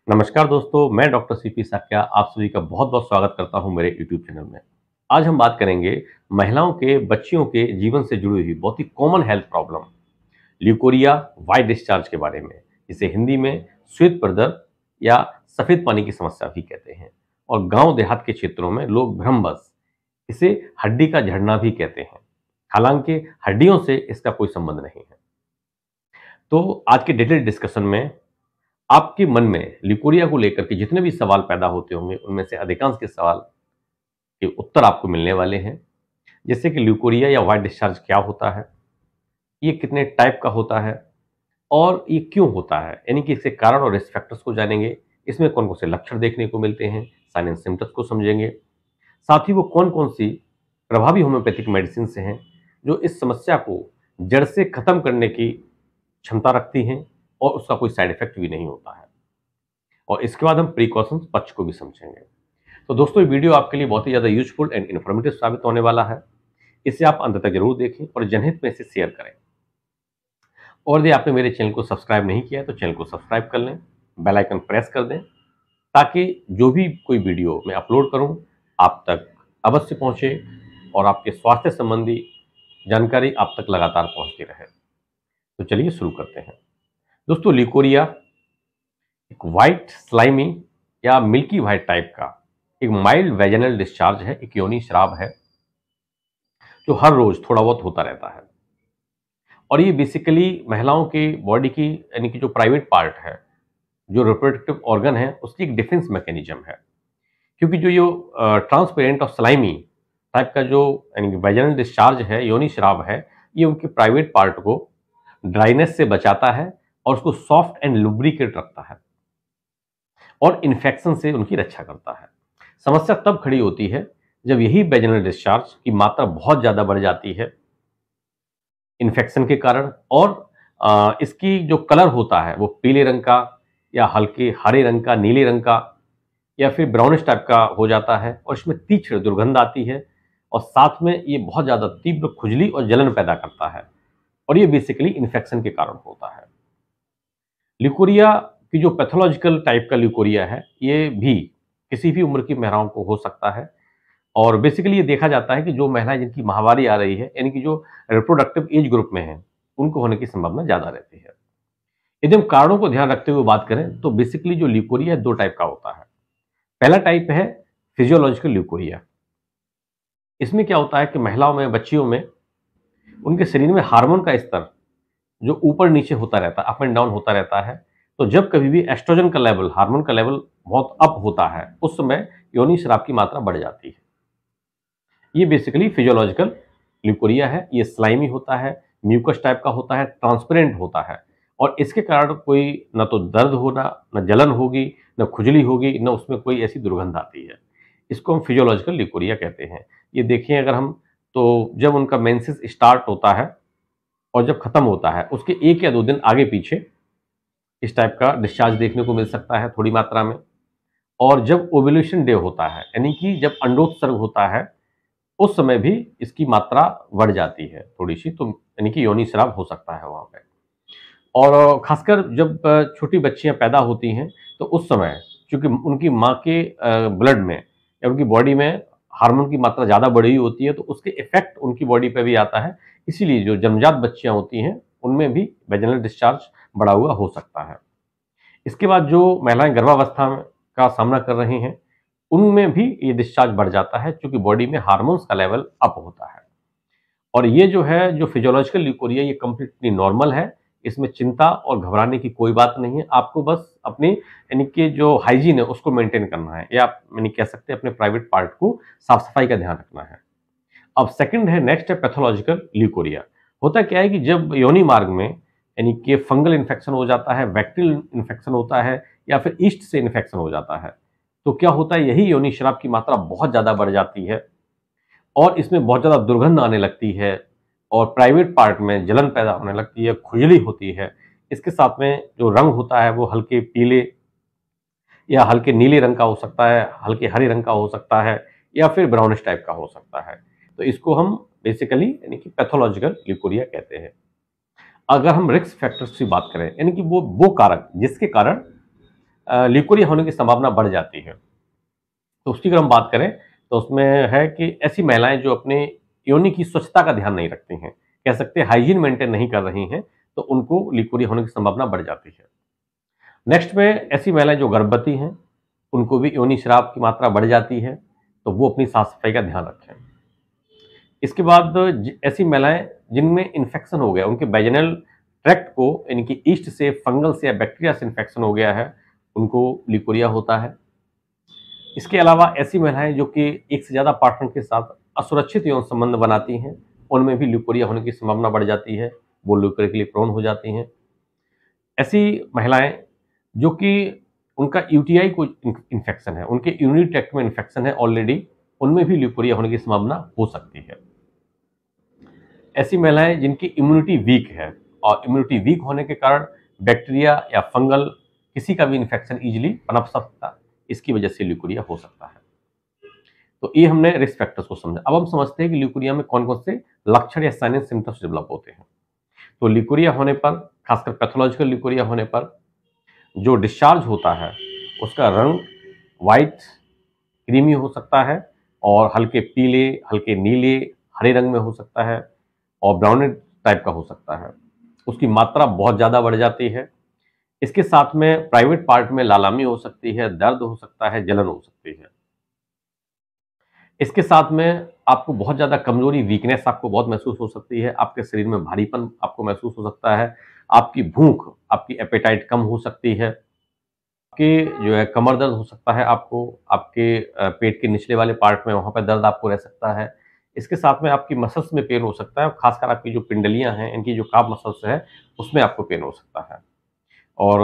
नमस्कार दोस्तों, मैं डॉक्टर सीपी साक्या आप सभी का बहुत बहुत स्वागत करता हूं मेरे यूट्यूब चैनल में। आज हम बात करेंगे महिलाओं के बच्चियों के जीवन से जुड़ी हुई बहुत ही common health problem leucorrhoea white discharge के बारे में, जिसे हिंदी में श्वेत प्रदर या सफेद पानी की समस्या भी कहते हैं और गांव देहात के क्षेत्रों में लोग भ्रमवश इसे हड्डी का झड़ना भी कहते हैं। हालांकि हड्डियों से इसका कोई संबंध नहीं है। तो आज के डिटेल डिस्कशन में आपके मन में ल्यूकोरिया को लेकर के जितने भी सवाल पैदा होते होंगे, उनमें से अधिकांश के सवाल के उत्तर आपको मिलने वाले हैं। जैसे कि ल्यूकोरिया या व्हाइट डिस्चार्ज क्या होता है, ये कितने टाइप का होता है और ये क्यों होता है, यानी कि इसके कारण और रिस्क फैक्टर्स को जानेंगे। इसमें कौन कौन से लक्षण देखने को मिलते हैं, साइन एंड सिम्टम्स को समझेंगे। साथ ही वो कौन कौन सी प्रभावी होम्योपैथिक मेडिसिन से हैं जो इस समस्या को जड़ से खत्म करने की क्षमता रखती हैं और उसका कोई साइड इफेक्ट भी नहीं होता है। और इसके बाद हम प्रिकॉशंस पक्ष को भी समझेंगे। तो दोस्तों, ये वीडियो आपके लिए बहुत ही ज़्यादा यूजफुल एंड इन्फॉर्मेटिव साबित होने वाला है। इसे आप अंत तक जरूर देखें और जनहित में इसे शेयर करें। और यदि आपने मेरे चैनल को सब्सक्राइब नहीं किया है तो चैनल को सब्सक्राइब कर लें, बेल आइकन प्रेस कर दें, ताकि जो भी कोई वीडियो मैं अपलोड करूं आप तक अवश्य पहुंचे और आपके स्वास्थ्य संबंधी जानकारी आप तक लगातार पहुंचती रहे। तो चलिए शुरू करते हैं। दोस्तों, ल्यूकोरिया एक वाइट स्लाइमी या मिल्की वाइट टाइप का एक माइल्ड वेजिनल डिस्चार्ज है, एक योनि श्राव है जो हर रोज थोड़ा बहुत होता रहता है। और ये बेसिकली महिलाओं के बॉडी की यानी कि जो प्राइवेट पार्ट है, जो रिप्रोडक्टिव ऑर्गन है, उसकी एक डिफेंस मैकेनिज्म है। क्योंकि जो ये ट्रांसपेरेंट और स्लाइमी टाइप का जो यानी कि वेजिनल डिस्चार्ज है, योनि श्राव है, ये उनके प्राइवेट पार्ट को ड्राइनेस से बचाता है और उसको सॉफ्ट एंड लुब्रिकेट रखता है और इन्फेक्शन से उनकी रक्षा करता है। समस्या तब खड़ी होती है जब यही वेजिनल डिस्चार्ज की मात्रा बहुत ज़्यादा बढ़ जाती है इन्फेक्शन के कारण, और इसकी जो कलर होता है वो पीले रंग का या हल्के हरे रंग का, नीले रंग का या फिर ब्राउनिश टाइप का हो जाता है और इसमें तीक्ष्ण दुर्गंध आती है और साथ में ये बहुत ज़्यादा तीव्र खुजली और जलन पैदा करता है और ये बेसिकली इन्फेक्शन के कारण होता है। ल्यूकोरिया की जो पैथोलॉजिकल टाइप का ल्यूकोरिया है, ये भी किसी भी उम्र की महिलाओं को हो सकता है और बेसिकली ये देखा जाता है कि जो महिलाएं जिनकी माहवारी आ रही है, यानी कि जो रिप्रोडक्टिव एज ग्रुप में है, उनको होने की संभावना ज़्यादा रहती है। यदि हम कारणों को ध्यान रखते हुए बात करें तो बेसिकली जो ल्यूकोरिया है दो टाइप का होता है। पहला टाइप है फिजियोलॉजिकल ल्यूकोरिया। इसमें क्या होता है कि महिलाओं में, बच्चियों में, उनके शरीर में हार्मोन का स्तर जो ऊपर नीचे होता रहता है, अप एंड डाउन होता रहता है। तो जब कभी भी एस्ट्रोजन का लेवल, हार्मोन का लेवल बहुत अप होता है, उस समय योनि श्राव की मात्रा बढ़ जाती है। ये बेसिकली फिजियोलॉजिकल ल्यूकोरिया है। ये स्लाइमी होता है, म्यूकस टाइप का होता है, ट्रांसपेरेंट होता है और इसके कारण कोई न तो दर्द होना, न जलन होगी, न खुजली होगी, न उसमें कोई ऐसी दुर्गंध आती है। इसको हम फिजियोलॉजिकल ल्यूकोरिया कहते हैं। ये देखें अगर हम, तो जब उनका मेंसेस स्टार्ट होता है और जब खत्म होता है उसके 1 या 2 दिन आगे पीछे इस टाइप का डिस्चार्ज देखने को मिल सकता है थोड़ी मात्रा में। और जब ओव्यूलेशन डे होता है, यानी कि जब अंडोत्सर्ग होता है, उस समय भी इसकी मात्रा बढ़ जाती है थोड़ी सी, तो यानी कि योनि श्राव हो सकता है वहाँ पे। और खासकर जब छोटी बच्चियाँ पैदा होती हैं तो उस समय चूँकि उनकी माँ के ब्लड में या उनकी बॉडी में हार्मोन की मात्रा ज़्यादा बढ़ी होती है, तो उसके इफेक्ट उनकी बॉडी पे भी आता है। इसीलिए जो जन्मजात बच्चियाँ होती हैं उनमें भी वेजिनल डिस्चार्ज बढ़ा हुआ हो सकता है। इसके बाद जो महिलाएं गर्भावस्था का सामना कर रही हैं, उनमें भी ये डिस्चार्ज बढ़ जाता है क्योंकि बॉडी में हार्मोन्स का लेवल अप होता है। और ये जो है, जो फिजियोलॉजिकल ल्यूकोरिया, ये कंप्लीटली नॉर्मल है। इसमें चिंता और घबराने की कोई बात नहीं है। आपको बस अपनी यानी कि जो हाइजीन है उसको मेंटेन करना है, या आप यानी कह सकते हैं अपने प्राइवेट पार्ट को साफ सफाई का ध्यान रखना है। अब सेकंड है, नेक्स्ट है पैथोलॉजिकल ल्यूकोरिया। होता क्या है कि जब योनि मार्ग में यानी कि फंगल इन्फेक्शन हो जाता है, बैक्टीरियल इन्फेक्शन होता है या फिर ईस्ट से इन्फेक्शन हो जाता है, तो क्या होता है, यही योनि श्राव की मात्रा बहुत ज़्यादा बढ़ जाती है और इसमें बहुत ज़्यादा दुर्गंध आने लगती है और प्राइवेट पार्ट में जलन पैदा होने लगती है, खुजली होती है। इसके साथ में जो रंग होता है वो हल्के पीले या हल्के नीले रंग का हो सकता है, हल्के हरे रंग का हो सकता है या फिर ब्राउनिश टाइप का हो सकता है। तो इसको हम बेसिकली यानी कि पैथोलॉजिकल ल्यूकोरिया कहते हैं। अगर हम रिस्क फैक्टर्स की बात करें, यानी कि वो कारक जिसके कारण ल्यूकोरिया होने की संभावना बढ़ जाती है। तो उसकी अगर हम बात करें तो उसमें है कि ऐसी महिलाएं जो अपने योनि की स्वच्छता का ध्यान नहीं रखती हैं, कह सकते हैं हाइजीन मेंटेन नहीं कर रही हैं, तो उनको ल्यूकोरिया होने की संभावना बढ़ जाती है। नेक्स्ट में ऐसी महिलाएं जो गर्भवती हैं, उनको भी योनि स्राव की मात्रा बढ़ जाती है, तो वो अपनी साफ सफाई का ध्यान रखें। इसके बाद ऐसी महिलाएं जिनमें इन्फेक्शन हो गया, उनके वैजिनल ट्रैक्ट को यानी कि ईस्ट से, फंगल से या बैक्टीरिया से इन्फेक्शन हो गया है, उनको ल्यूकोरिया होता है। इसके अलावा ऐसी महिलाएं जो कि एक से ज़्यादा पार्टनर के साथ असुरक्षित यौन संबंध बनाती हैं, उनमें भी ल्यूकोरिया होने की संभावना बढ़ जाती है, वो ल्यूकोरिया के लिए प्रोन हो जाती हैं। ऐसी महिलाएं जो कि उनका यूटीआई को इन्फेक्शन है, उनके यूरिनरी ट्रैक्ट में इन्फेक्शन है ऑलरेडी, उनमें भी ल्यूकोरिया होने की संभावना हो सकती है। ऐसी महिलाएं जिनकी इम्यूनिटी वीक है और इम्यूनिटी वीक होने के कारण बैक्टीरिया या फंगल किसी का भी इन्फेक्शन इजीली पनप सकता है, इसकी वजह से ल्यूकोरिया हो सकता है। तो ये हमने रिस्क फैक्टर्स को समझा। अब हम समझते हैं कि ल्यूकोरिया में कौन कौन से लक्षण या साइन एंड सिम्टम्स डेवलप होते हैं। तो ल्यूकोरिया होने पर, खासकर पैथोलॉजिकल ल्यूकोरिया होने पर, जो डिस्चार्ज होता है उसका रंग वाइट क्रीमी हो सकता है और हल्के पीले, हल्के नीले, हरे रंग में हो सकता है और ब्राउन टाइप का हो सकता है। उसकी मात्रा बहुत ज़्यादा बढ़ जाती है। इसके साथ में प्राइवेट पार्ट में लालामी हो सकती है, दर्द हो सकता है, जलन हो सकती है। इसके साथ में आपको बहुत ज़्यादा कमजोरी, वीकनेस आपको बहुत महसूस हो सकती है, आपके शरीर में भारीपन आपको महसूस हो सकता है, आपकी भूख, आपकी एपेटाइट कम हो सकती है, आपके जो है कमर दर्द हो सकता है, आपको आपके पेट के निचले वाले पार्ट में वहाँ पर दर्द आपको रह सकता है। इसके साथ में आपकी मसल्स में पेन हो सकता है और खासकर आपकी जो पिंडलियाँ हैं, इनकी जो काफ मसल्स है, उसमें आपको पेन हो सकता है। और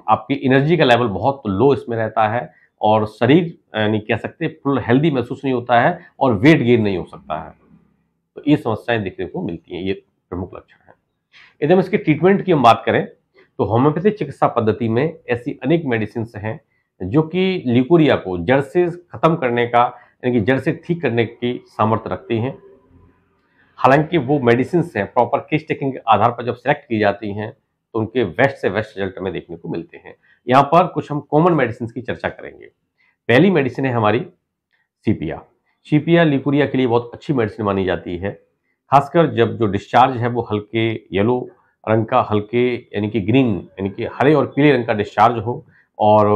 आपकी एनर्जी का लेवल बहुत लो इसमें रहता है और शरीर यानी कह सकते हैं फुल हेल्दी महसूस नहीं होता है और वेट गेन नहीं हो सकता है। तो ये समस्याएं देखने को मिलती हैं, ये प्रमुख लक्षण हैं। यदि हम इसके ट्रीटमेंट की हम बात करें तो होम्योपैथी चिकित्सा पद्धति में ऐसी अनेक मेडिसिन हैं जो कि ल्यूकोरिया को जड़ से खत्म करने का, यानी कि जड़ से ठीक करने की सामर्थ्य रखती हैं। हालांकि वो मेडिसिन हैं प्रॉपर केस टेकिंग के आधार पर जब सेलेक्ट की जाती हैं तो उनके बेस्ट से बेस्ट रिजल्ट हमें देखने को मिलते हैं। यहाँ पर कुछ हम कॉमन मेडिसिन की चर्चा करेंगे। पहली मेडिसिन है हमारी सीपिया। सीपिया ल्यूकोरिया के लिए बहुत अच्छी मेडिसिन मानी जाती है, खासकर जब जो डिस्चार्ज है वो हल्के येलो रंग का, हल्के यानी कि ग्रीन यानी कि हरे और पीले रंग का डिस्चार्ज हो और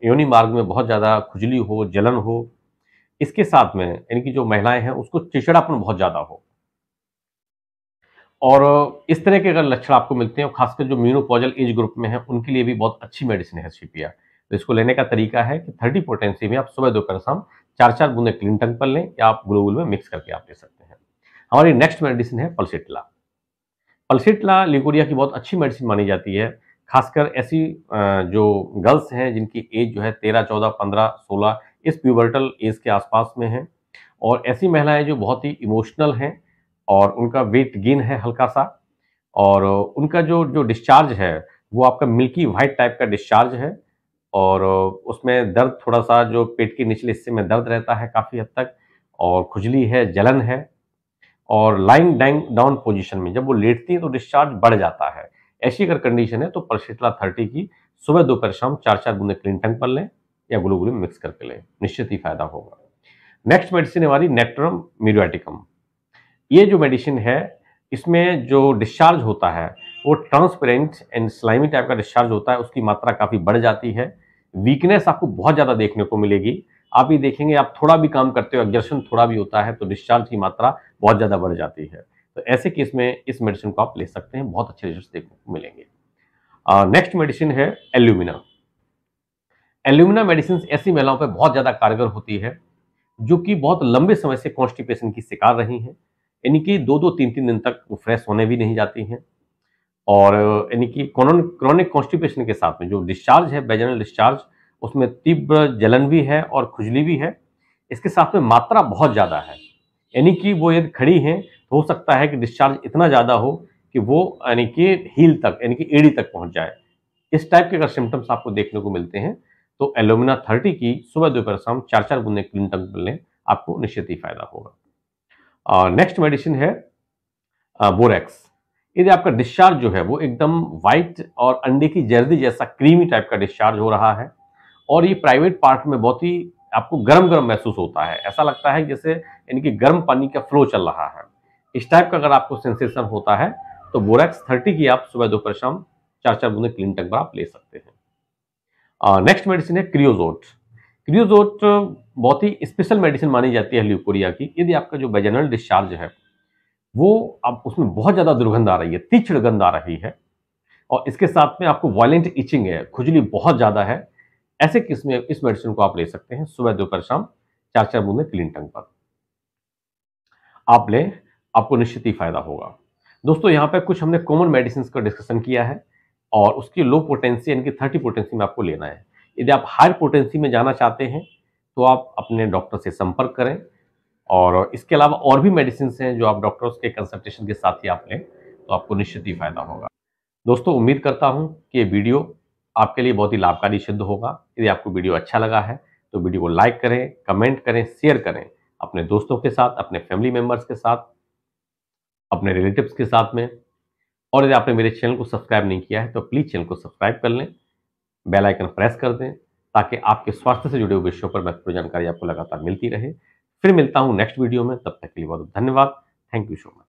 योनि मार्ग में बहुत ज़्यादा खुजली हो, जलन हो। इसके साथ में यानी कि जो महिलाएं हैं उसको चिड़चिड़ापन बहुत ज़्यादा हो और इस तरह के अगर लक्षण आपको मिलते हैं और खासकर जो मेनोपॉजल एज ग्रुप में है उनके लिए भी बहुत अच्छी मेडिसिन है सीपिया। तो इसको लेने का तरीका है कि 30 पोटेंसी में आप सुबह दोपहर शाम 4-4 बूंदें क्लीन टंग पर लें या आप ग्लूकोज में मिक्स करके आप ले सकते हैं। हमारी नेक्स्ट मेडिसिन है पल्सिट्ला। पल्सिट्ला ल्यूकोरिया की बहुत अच्छी मेडिसिन मानी जाती है, खासकर ऐसी जो गर्ल्स हैं जिनकी एज जो है 13, 14, 15, 16 इस प्यूबर्टल एज के आसपास में है और ऐसी महिलाएं जो बहुत ही इमोशनल हैं और उनका वेट गेन है हल्का सा और उनका जो जो डिस्चार्ज है वो आपका मिल्की वाइट टाइप का डिस्चार्ज है और उसमें दर्द थोड़ा सा जो पेट के निचले हिस्से में दर्द रहता है काफ़ी हद तक और खुजली है, जलन है और लाइंग डाउन पोजीशन में जब वो लेटती है तो डिस्चार्ज बढ़ जाता है। ऐसी अगर कंडीशन है तो पल्सिट्ला 30 की सुबह दोपहर शाम 4-4 बूंदें क्लीन टंग पर लें या ग्लूकोज में मिक्स करके लें, निश्चित ही फायदा होगा। नेक्स्ट मेडिसिन हमारी नेक्ट्रम मीडियाटिकम। ये जो मेडिसिन है इसमें जो डिस्चार्ज होता है वो ट्रांसपेरेंट एंड स्लाइमी टाइप का डिस्चार्ज होता है, उसकी मात्रा काफ़ी बढ़ जाती है। वीकनेस आपको बहुत ज़्यादा देखने को मिलेगी। आप ये देखेंगे आप थोड़ा भी काम करते हो, एग्जर्शन थोड़ा भी होता है तो डिस्चार्ज की मात्रा बहुत ज़्यादा बढ़ जाती है। तो ऐसे केस में इस मेडिसिन को आप ले सकते हैं, बहुत अच्छे रिजल्ट देखने को मिलेंगे। नेक्स्ट मेडिसिन है एल्यूमिना। एल्यूमिना मेडिसिन ऐसी महिलाओं पर बहुत ज़्यादा कारगर होती है जो कि बहुत लंबे समय से कॉन्स्टिपेशन की शिकार रही हैं, यानी कि 2-2, 3-3 दिन तक वो फ्रेश होने भी नहीं जाती हैं और यानी कि क्रोनिक कॉन्स्टिपेशन के साथ में जो डिस्चार्ज है, वेजाइनल डिस्चार्ज, उसमें तीव्र जलन भी है और खुजली भी है। इसके साथ में मात्रा बहुत ज़्यादा है, यानी कि वो यदि खड़ी हैं तो हो सकता है कि डिस्चार्ज इतना ज़्यादा हो कि वो यानी कि हील तक यानी कि एड़ी तक पहुँच जाए। इस टाइप के अगर सिम्टम्स आपको देखने को मिलते हैं तो एल्यूमिना 30 की सुबह दोपहर शाम 4-4 बूंदें क्लीन टंग पर लें, आपको निश्चित ही फायदा होगा। नेक्स्ट मेडिसिन है बोरेक्स। यदि आपका डिस्चार्ज जो है वो एकदम व्हाइट और अंडे की जर्दी जैसा क्रीमी टाइप का डिस्चार्ज हो रहा है और ये प्राइवेट पार्ट में बहुत ही आपको गरम-गरम महसूस होता है, ऐसा लगता है जैसे यानी कि गर्म पानी का फ्लो चल रहा है। इस टाइप का अगर आपको सेंसेशन होता है, तो बोरैक्स 30 की आप सुबह, दोपहर, शाम 4-4 बूंदें क्लीन टंग पर आप ले सकते हैं। नेक्स्ट मेडिसिन है क्रियोजोट। क्रियोजोट बहुत ही स्पेशल मेडिसिन मानी जाती है ल्यूकोरिया की। यदि आपका जो वेजाइनल डिस्चार्ज है, वो अब उसमें बहुत ज़्यादा दुर्गंध आ रही है, तीक्ष्ण गंध आ रही है और इसके साथ में आपको वायलेंट इचिंग है, खुजली बहुत ज़्यादा है, ऐसे केस में इस मेडिसिन को आप ले सकते हैं सुबह, दोपहर, शाम 4-4 बूंदें क्लीन टंग पर आप लें, आपको निश्चित ही फायदा होगा। दोस्तों, यहाँ पे कुछ हमने कॉमन मेडिसिन का डिस्कशन किया है और उसकी लो पोटेंसी यानी कि 30 पोटेंसी में आपको लेना है। यदि आप हाई पोटेंसी में जाना चाहते हैं तो आप अपने डॉक्टर से संपर्क करें और इसके अलावा और भी मेडिसिन हैं जो आप डॉक्टर्स के कंसल्टेशन के साथ ही आप लें, तो आपको निश्चित ही फायदा होगा। दोस्तों, उम्मीद करता हूं कि ये वीडियो आपके लिए बहुत ही लाभकारी सिद्ध होगा। यदि आपको वीडियो अच्छा लगा है तो वीडियो को लाइक करें, कमेंट करें, शेयर करें अपने दोस्तों के साथ, अपने फैमिली मेंबर्स के साथ, अपने रिलेटिव्स के साथ में। और यदि आपने मेरे चैनल को सब्सक्राइब नहीं किया है तो प्लीज़ चैनल को सब्सक्राइब कर लें, बेल आइकन प्रेस कर दें ताकि आपके स्वास्थ्य से जुड़े हुए विषयों पर महत्वपूर्ण जानकारी आपको लगातार मिलती रहे। फिर मिलता हूँ नेक्स्ट वीडियो में, तब तक के लिए बहुत धन्यवाद। Thank you so much.